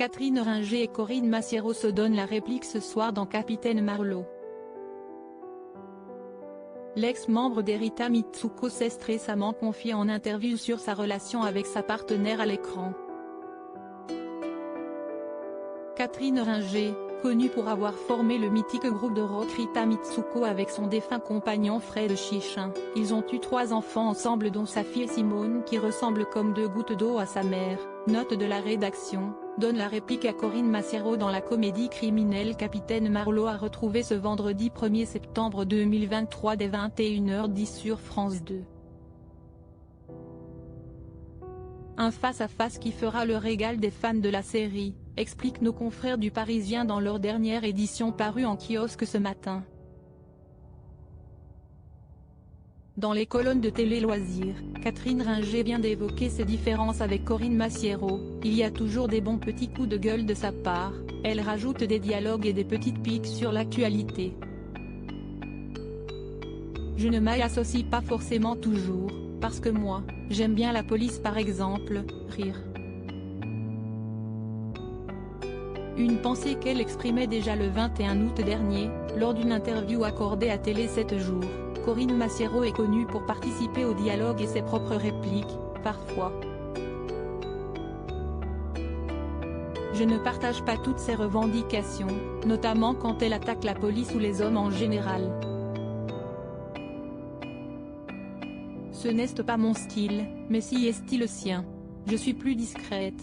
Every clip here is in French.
Catherine Ringer et Corinne Massiero se donnent la réplique ce soir dans Capitaine Marlowe. L'ex-membre d'Erita Mitsuko s'est récemment confié en interview sur sa relation avec sa partenaire à l'écran. Catherine Ringer, connue pour avoir formé le mythique groupe de rock Rita Mitsuko avec son défunt compagnon Fred Chichin. Ils ont eu 3 enfants ensemble dont sa fille Simone qui ressemble comme 2 gouttes d'eau à sa mère. Note de la rédaction, donne la réplique à Corinne Massiero dans la comédie criminelle Capitaine Marlowe à retrouver ce vendredi 1er septembre 2023 dès 21h10 sur France 2. Un face-à-face qui fera le régal des fans de la série, expliquent nos confrères du Parisien dans leur dernière édition parue en kiosque ce matin. Dans les colonnes de Télé Loisirs, Catherine Ringer vient d'évoquer ses différences avec Corinne Massiero. Il y a toujours des bons petits coups de gueule de sa part, elle rajoute des dialogues et des petites piques sur l'actualité. Je ne m'y associe pas forcément toujours, parce que moi, j'aime bien la police par exemple, rire. Une pensée qu'elle exprimait déjà le 21 août dernier, lors d'une interview accordée à Télé 7 jours. Corinne Massiero est connue pour participer au dialogue et ses propres répliques, parfois. Je ne partage pas toutes ses revendications, notamment quand elle attaque la police ou les hommes en général. Ce n'est pas mon style, mais si est-il le sien. Je suis plus discrète.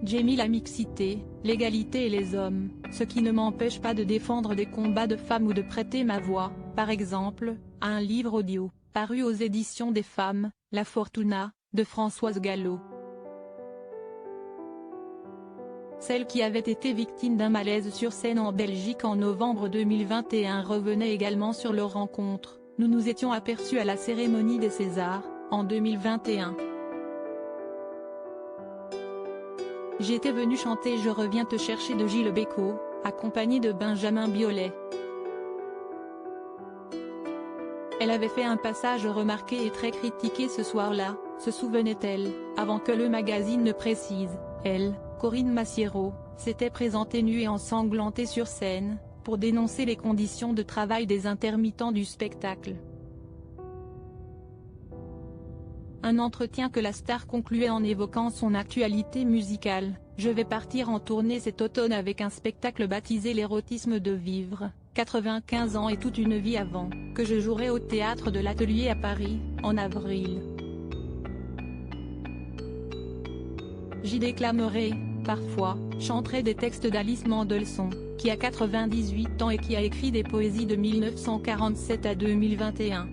J'aime la mixité, l'égalité et les hommes, ce qui ne m'empêche pas de défendre des combats de femmes ou de prêter ma voix, par exemple, à un livre audio, paru aux éditions des femmes, La Fortuna, de Françoise Gallo. Celle qui avait été victime d'un malaise sur scène en Belgique en novembre 2021 revenait également sur leur rencontre. Nous nous étions aperçus à la cérémonie des Césars, en 2021. J'étais venue chanter Je reviens te chercher de Gilles Bécaud, accompagnée de Benjamin Biolay. Elle avait fait un passage remarqué et très critiqué ce soir-là, se souvenait-elle, avant que le magazine ne précise. Elle, Corinne Massiero, s'était présentée nue et ensanglantée sur scène, pour dénoncer les conditions de travail des intermittents du spectacle. Un entretien que la star concluait en évoquant son actualité musicale. Je vais partir en tournée cet automne avec un spectacle baptisé L'érotisme de vivre, 95 ans et toute une vie avant, que je jouerai au théâtre de l'Atelier à Paris, en avril. J'y déclamerai, parfois, chanterai des textes d'Alice Mendelssohn, qui a 98 ans et qui a écrit des poésies de 1947 à 2021.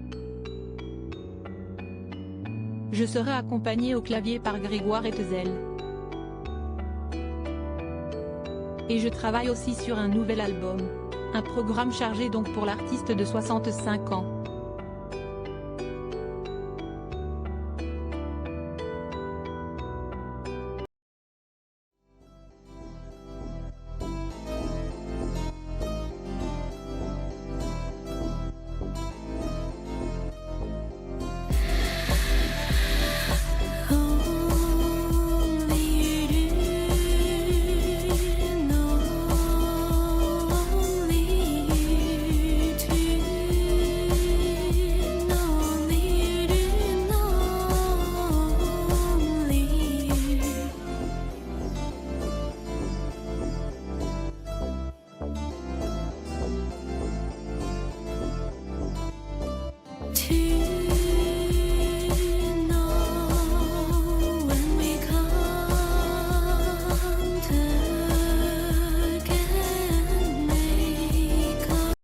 Je serai accompagnée au clavier par Grégoire Hetzel. Et je travaille aussi sur un nouvel album. Un programme chargé donc pour l'artiste de 65 ans.